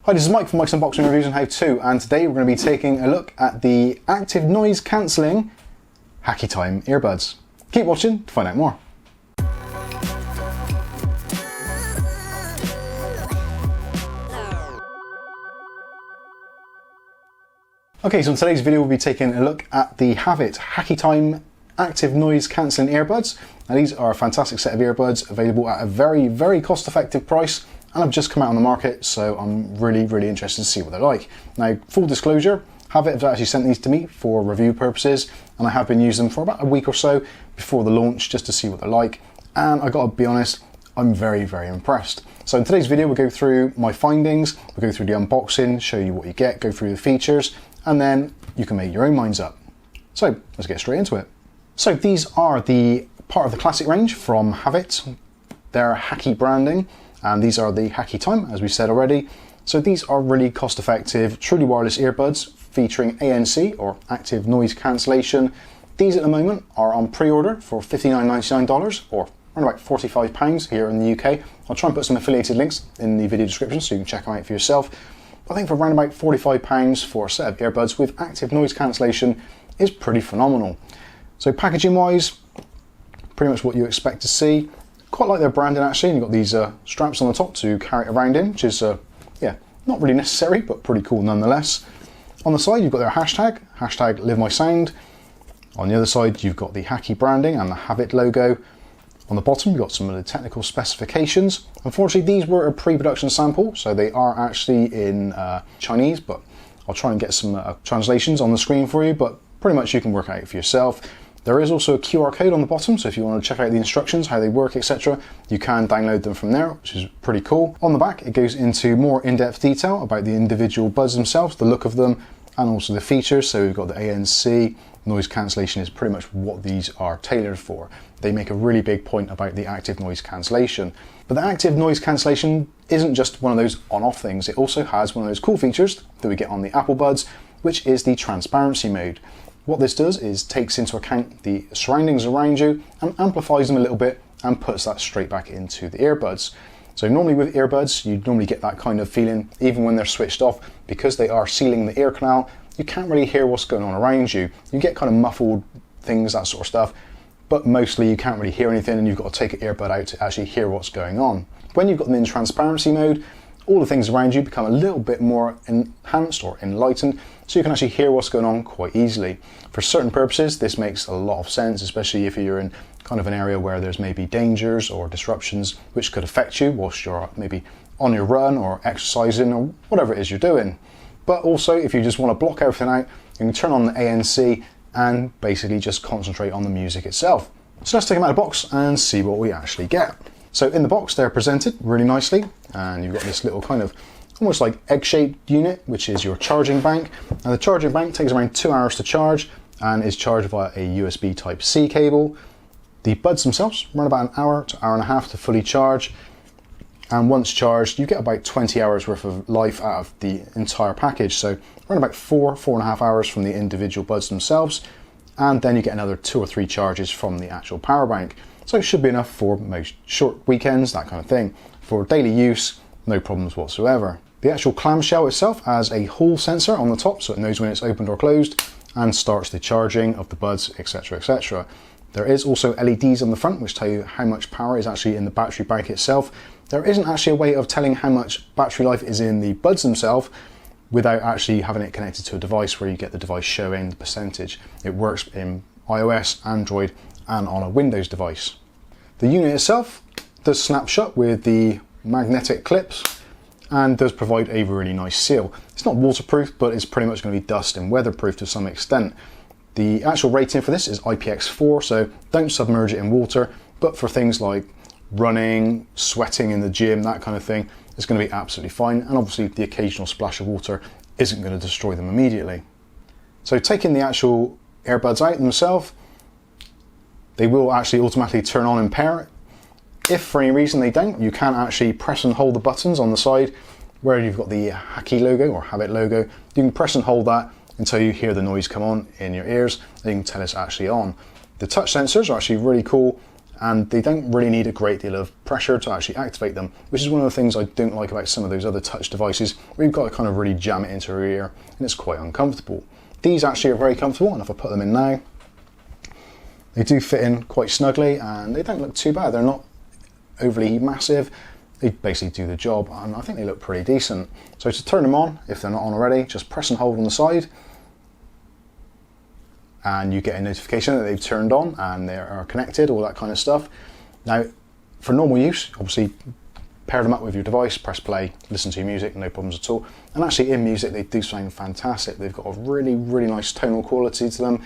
Hi, this is Mike from Mike's Unboxing Reviews and How To, and today we're going to be taking a look at the active noise cancelling Hakii earbuds. Keep watching to find out more. Okay, so in today's video we'll be taking a look at the havit Hakii active noise cancelling earbuds. Now these are a fantastic set of earbuds available at a very cost-effective price, and have just come out on the market, so I'm really interested to see what they're like. Now, full disclosure, Havit have actually sent these to me for review purposes, and I have been using them for about a week or so before the launch just to see what they're like, and I gotta be honest, I'm very impressed. So in today's video we'll go through my findings, we'll go through the unboxing, show you what you get, go through the features, and then you can make your own minds up. So let's get straight into it. So these are the part of the classic range from Havit. They're Hakii branding, and these are the Hakii, as we said already. So these are really cost-effective, truly wireless earbuds featuring ANC, or active noise cancellation. These at the moment are on pre-order for $59.99, or around about £45 here in the UK. I'll try and put some affiliated links in the video description so you can check them out for yourself. I think for around about £45 for a set of earbuds with active noise cancellation is pretty phenomenal. So packaging wise, pretty much what you expect to see. Quite like their branding actually, and you've got these straps on the top to carry it around in, which is yeah, not really necessary, but pretty cool nonetheless. On the side you've got their hashtag Live My Sound. On the other side you've got the Hakii branding and the Havit logo. On the bottom you've got some of the technical specifications. Unfortunately these were a pre-production sample, so they are actually in Chinese, but I'll try and get some translations on the screen for you, but pretty much you can work out for yourself. There is also a QR code on the bottom, so if you want to check out the instructions, how they work, etc., you can download them from there, which is pretty cool. On the back, it goes into more in-depth detail about the individual buds themselves, the look of them, and also the features. So we've got the ANC, noise cancellation is pretty much what these are tailored for. They make a really big point about the active noise cancellation. But the active noise cancellation isn't just one of those on-off things, it also has one of those cool features that we get on the Apple Buds, which is the transparency mode. What this does is takes into account the surroundings around you and amplifies them a little bit and puts that straight back into the earbuds. So normally with earbuds, you normally get that kind of feeling even when they're switched off, because they are sealing the ear canal, you can't really hear what's going on around you. You get kind of muffled things, that sort of stuff, but mostly you can't really hear anything and you've got to take an earbud out to actually hear what's going on. When you've got them in transparency mode, all the things around you become a little bit more enhanced or enlightened, so you can actually hear what's going on quite easily. For certain purposes, this makes a lot of sense, especially if you're in kind of an area where there's maybe dangers or disruptions which could affect you whilst you're maybe on your run or exercising or whatever it is you're doing. But also, if you just want to block everything out, you can turn on the ANC and basically just concentrate on the music itself. So let's take them out of the box and see what we actually get. So in the box they're presented really nicely, and you've got this little kind of almost like egg-shaped unit, which is your charging bank. Now the charging bank takes around 2 hours to charge and is charged via a USB Type-C cable. The buds themselves run about an hour to hour and a half to fully charge, and once charged you get about 20 hours worth of life out of the entire package, so around about 4.5 hours from the individual buds themselves, and then you get another 2 or 3 charges from the actual power bank. So it should be enough for most short weekends, that kind of thing. For daily use, no problems whatsoever. The actual clamshell itself has a Hall sensor on the top, so it knows when it's opened or closed and starts the charging of the buds, etc. There is also LEDs on the front which tell you how much power is actually in the battery bank itself. There isn't actually a way of telling how much battery life is in the buds themselves without actually having it connected to a device where you get the device showing the percentage. It works in iOS, Android, and on a Windows device. The unit itself does snap shut with the magnetic clips and does provide a really nice seal. It's not waterproof, but it's pretty much going to be dust and weatherproof to some extent. The actual rating for this is IPX4, so don't submerge it in water, but for things like running, sweating in the gym, that kind of thing, it's going to be absolutely fine, and obviously the occasional splash of water isn't going to destroy them immediately. So taking the actual earbuds out themselves, they will actually automatically turn on in pair. If for any reason they don't, you can actually press and hold the buttons on the side where you've got the Hakii logo or Havit logo. You can press and hold that until you hear the noise come on in your ears, and you can tell it's actually on. The touch sensors are actually really cool, and they don't really need a great deal of pressure to actually activate them, which is one of the things I don't like about some of those other touch devices where you've got to kind of really jam it into your ear and it's quite uncomfortable. These actually are very comfortable, and if I put them in now, they do fit in quite snugly and they don't look too bad. They're not overly massive. They basically do the job, and I think they look pretty decent. So to turn them on, if they're not on already, just press and hold on the side and you get a notification that they've turned on and they are connected, all that kind of stuff. Now, for normal use, obviously pair them up with your device, press play, listen to your music, no problems at all. And actually in music, they do sound fantastic. They've got a really, really nice tonal quality to them.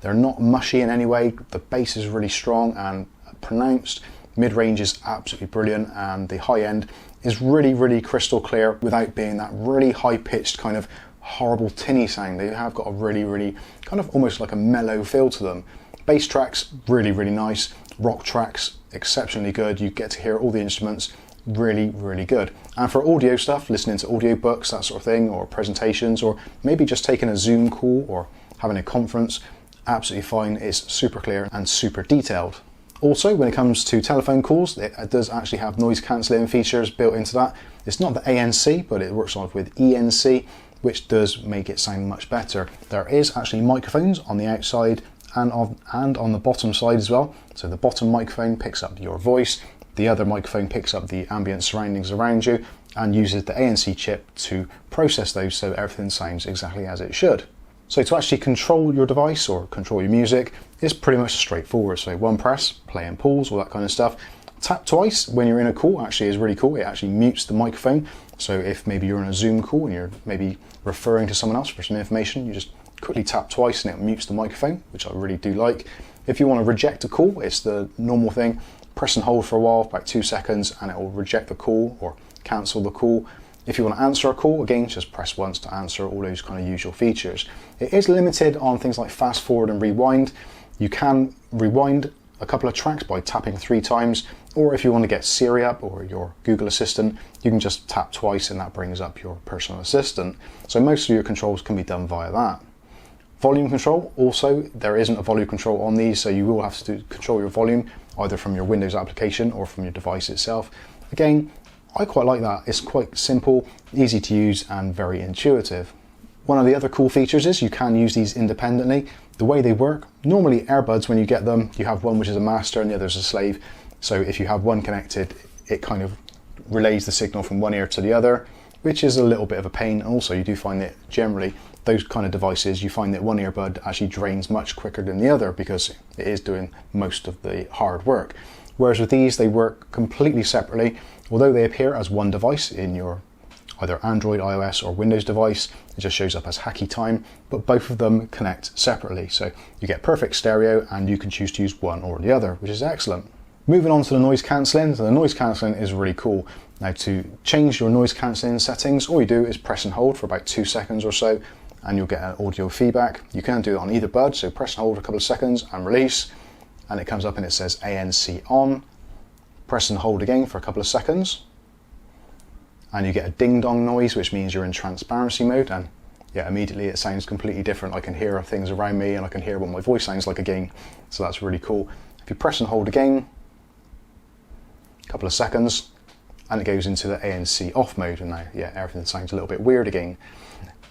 They're not mushy in any way. The bass is really strong and pronounced. Mid-range is absolutely brilliant, and the high end is really, really crystal clear without being that really high-pitched kind of horrible tinny sound. They have got a really, really kind of almost like a mellow feel to them. Bass tracks, really, really nice. Rock tracks, exceptionally good. You get to hear all the instruments, really, really good. And for audio stuff, listening to audiobooks, that sort of thing, or presentations, or maybe just taking a Zoom call or having a conference, absolutely fine. It's super clear and super detailed. Also, when it comes to telephone calls, it does actually have noise cancelling features built into that. It's not the ANC, but it works on with ENC, which does make it sound much better. There is actually microphones on the outside and on the bottom side as well. So the bottom microphone picks up your voice, the other microphone picks up the ambient surroundings around you and uses the ANC chip to process those so everything sounds exactly as it should. So to actually control your device or control your music is pretty much straightforward. So one press, play and pause, all that kind of stuff. Tap twice when you're in a call actually is really cool. It actually mutes the microphone. So if maybe you're in a Zoom call and you're maybe referring to someone else for some information, you just quickly tap twice and it mutes the microphone, which I really do like. If you want to reject a call, it's the normal thing. Press and hold for a while, about 2 seconds, and it will reject the call or cancel the call. If you want to answer a call, again, just press once to answer, all those kind of usual features. It is limited on things like fast forward and rewind. You can rewind a couple of tracks by tapping 3 times, or if you want to get Siri up or your Google Assistant, you can just tap twice and that brings up your personal assistant. So most of your controls can be done via that. Volume control, also, there isn't a volume control on these, so you will have to control your volume either from your Windows application or from your device itself. Again, I quite like that. It's quite simple, easy to use and very intuitive. One of the other cool features is you can use these independently. The way they work, normally earbuds, when you get them, you have one which is a master and the other is a slave. So if you have one connected, it kind of relays the signal from one ear to the other, which is a little bit of a pain. And also you do find that generally those kind of devices, you find that one earbud actually drains much quicker than the other because it is doing most of the hard work. Whereas with these, they work completely separately. Although they appear as one device in your either Android, iOS or Windows device, it just shows up as Hakii time, but both of them connect separately. So you get perfect stereo and you can choose to use one or the other, which is excellent. Moving on to the noise cancelling. So the noise cancelling is really cool. Now to change your noise cancelling settings, all you do is press and hold for about 2 seconds or so, and you'll get an audio feedback. You can do it on either bud, so press and hold for a couple of seconds and release, and it comes up and it says ANC on. Press and hold again for a couple of seconds, and you get a ding dong noise, which means you're in transparency mode, and yeah, immediately it sounds completely different. I can hear things around me and I can hear what my voice sounds like again, so that's really cool. If you press and hold again, a couple of seconds, and it goes into the ANC off mode, and now, yeah, everything sounds a little bit weird again.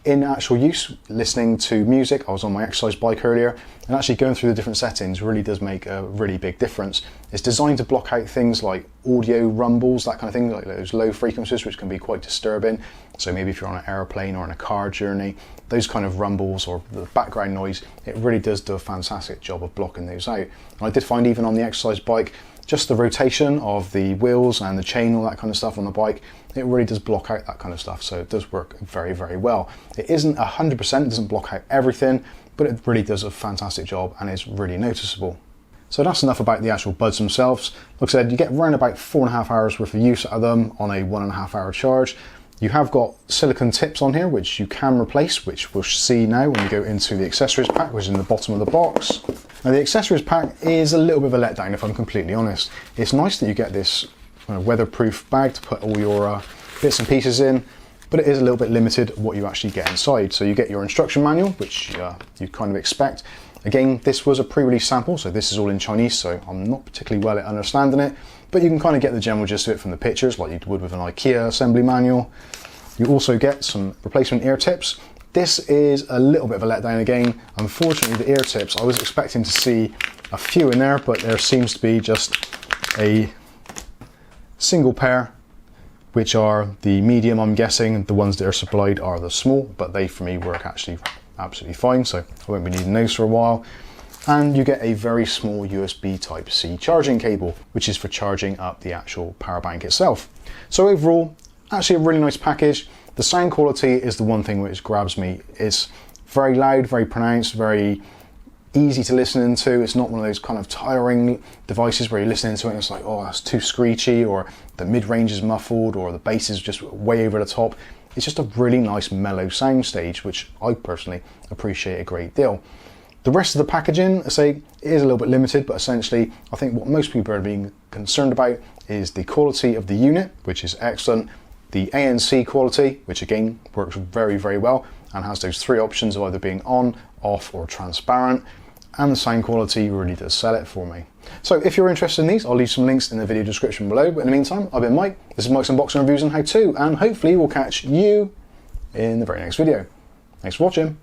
In actual use, listening to music, I was on my exercise bike earlier, and actually going through the different settings really does make a really big difference. It's designed to block out things like audio rumbles, that kind of thing, like those low frequencies, which can be quite disturbing. So maybe if you're on an airplane or on a car journey, those kind of rumbles or the background noise, it really does do a fantastic job of blocking those out. And I did find even on the exercise bike, just the rotation of the wheels and the chain, all that kind of stuff on the bike, it really does block out that kind of stuff. So it does work very, very well. It isn't 100%, it doesn't block out everything, but it really does a fantastic job and is really noticeable. So that's enough about the actual buds themselves. Like I said, you get around about 4.5 hours worth of use out of them on a 1.5 hour charge. You have got silicone tips on here, which you can replace, which we'll see now when we go into the accessories pack, which is in the bottom of the box. Now the accessories pack is a little bit of a letdown, if I'm completely honest. It's nice that you get this weatherproof bag to put all your bits and pieces in, but it is a little bit limited what you actually get inside. So you get your instruction manual, which you kind of expect, Again, this was a pre-release sample, so this is all in Chinese, so I'm not particularly well at understanding it, but you can kind of get the general gist of it from the pictures, like you would with an IKEA assembly manual. You also get some replacement ear tips. This is a little bit of a letdown again. Unfortunately, the ear tips, I was expecting to see a few in there, but there seems to be just a single pair, which are the medium, I'm guessing. The ones that are supplied are the small, but they for me work actually absolutely fine, so I won't be needing those for a while. And you get a very small USB Type-C charging cable, which is for charging up the actual power bank itself. So overall, actually a really nice package. The sound quality is the one thing which grabs me. It's very loud, very pronounced, very easy to listen into. It's not one of those kind of tiring devices where you're listening to it and it's like, oh, that's too screechy, or the mid-range is muffled, or the bass is just way over the top. It's just a really nice mellow sound stage, which I personally appreciate a great deal. The rest of the packaging, I say, it is a little bit limited, but essentially I think what most people are being concerned about is the quality of the unit, which is excellent, the ANC quality, which again works very, very well and has those three options of either being on, off or transparent, and the sound quality really does sell it for me. So if you're interested in these, I'll leave some links in the video description below, but in the meantime, I've been Mike, this is Mike's Unboxing Reviews and How To, and hopefully we'll catch you in the very next video. Thanks for watching.